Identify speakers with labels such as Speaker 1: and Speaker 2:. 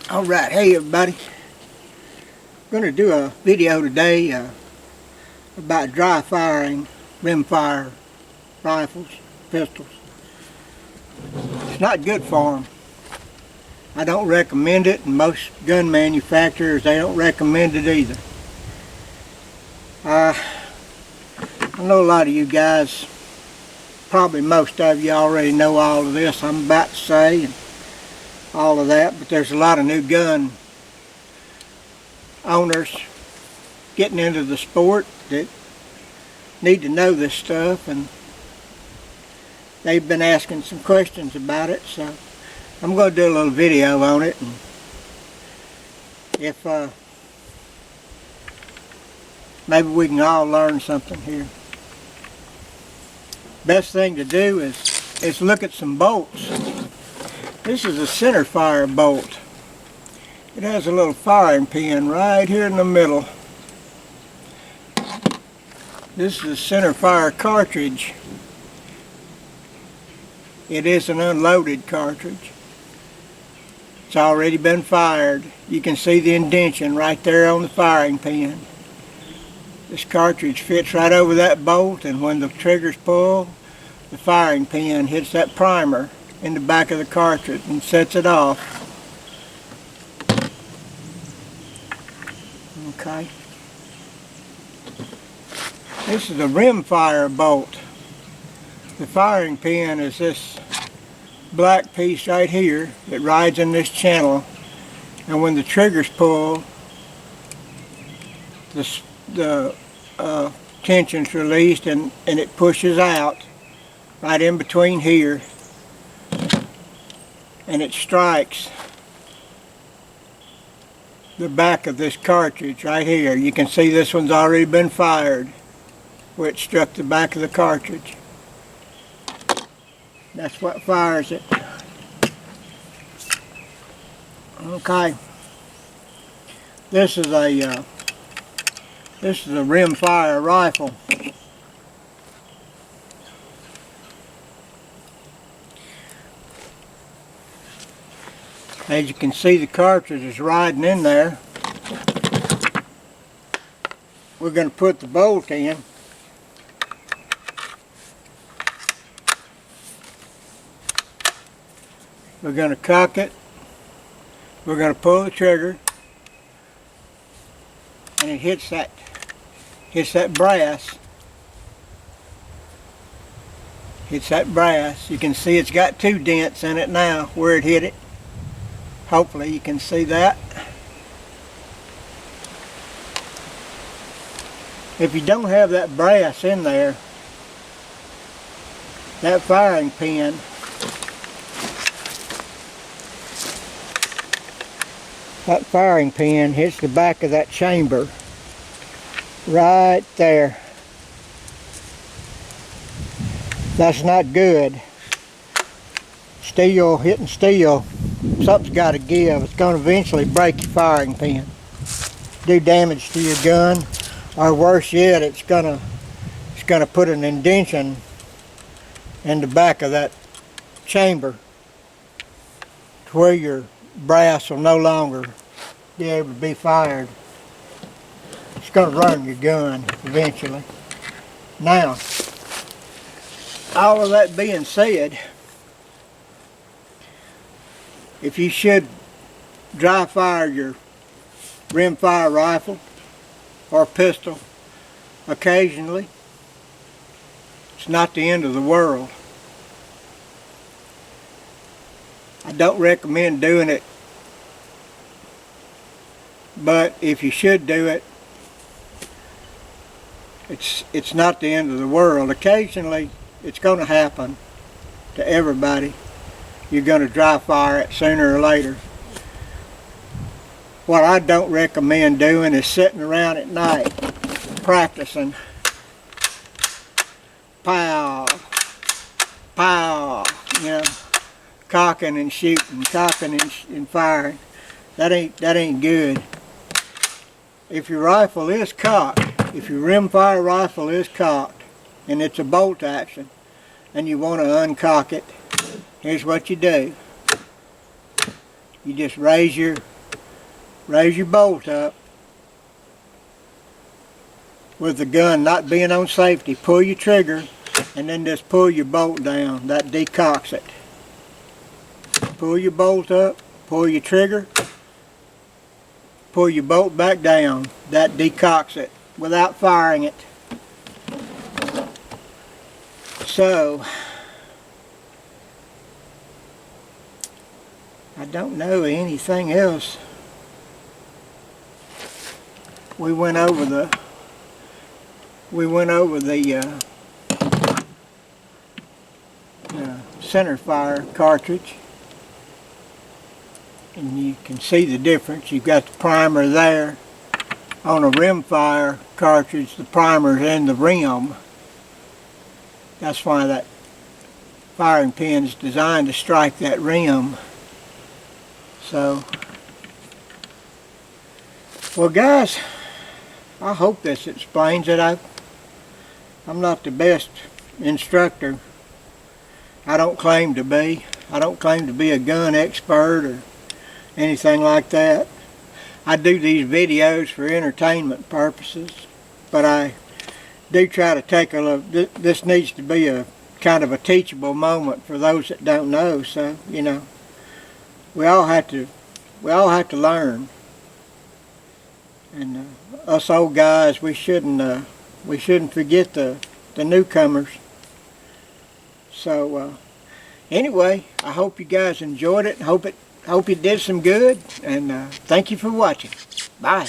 Speaker 1: Alright, hey everybody. I'm going to do a video today about dry firing rimfire rifles, pistols. It's not good for them. I don't recommend it, and most gun manufacturers, they don't recommend it either. I know a lot of you guys, probably most of you already know all of this I'm about to say and all of that, but there's a lot of new gun owners getting into the sport that need to know this stuff, and they've been asking some questions about it, so I'm going to do a little video on it, and if maybe we can all learn something here. Best thing to do is look at some bolts. This is a center fire bolt. It has a little firing pin right here in the middle. This is a center fire cartridge. It is an unloaded cartridge. It's already been fired. You can see the indentation right there on the firing pin. This cartridge fits right over that bolt, and when the trigger's pulled, the firing pin hits that primer in the back of the cartridge and sets it off. Okay. This is a rimfire bolt. The firing pin is this black piece right here that rides in this channel, and when the trigger's pulled, the tension's released and it pushes out right in between here, and it strikes the back of this cartridge right here. You can see this one's already been fired where it struck the back of the cartridge. That's what fires it. Okay. This is a rimfire rifle. As you can see, the cartridge is riding in there. We're going to put the bolt in. We're going to cock it. We're going to pull the trigger, and it hits that brass. Hits that brass. You can see it's got two dents in it now where it hit it. Hopefully you can see that. If you don't have that brass in there, that firing pin hits the back of that chamber right there. That's not good. Steel hitting steel, something's got to give. It's going to eventually break your firing pin, do damage to your gun, or worse yet, it's going to put an indentation in the back of that chamber to where your brass will no longer be able to be fired. It's going to run your gun eventually. Now, all of that being said, if you should dry fire your rimfire rifle or pistol occasionally, it's not the end of the world. I don't recommend doing it, but if you should do it, it's not the end of the world. Occasionally it's going to happen to everybody. You're going to dry fire it sooner or later. What I don't recommend doing is sitting around at night practicing. Pow, pow, you know, cocking and shooting, cocking and firing. That ain't good. If your rifle is cocked, if your rimfire rifle is cocked, and it's a bolt action, and you want to uncock it, here's what you do. You just raise your raise your bolt up. With the gun not being on safety, pull your trigger and then just pull your bolt down. That decocks it. Pull your bolt up, pull your trigger, pull your bolt back down. That decocks it without firing it. So, I don't know anything else. We went over the center fire cartridge, and you can see the difference. You've got the primer there. On a rimfire cartridge, the primer's in the rim. That's why that firing pin is designed to strike that rim. So, well guys, I hope this explains it. I'm not the best instructor. I don't claim to be. I don't claim to be a gun expert or anything like that. I do these videos for entertainment purposes, but I do try to take a look. This needs to be a kind of a teachable moment for those that don't know. So, you know, we all have to learn. And us old guys, we shouldn't forget the newcomers. So anyway, I hope you guys enjoyed it. Hope it did some good. And thank you for watching. Bye.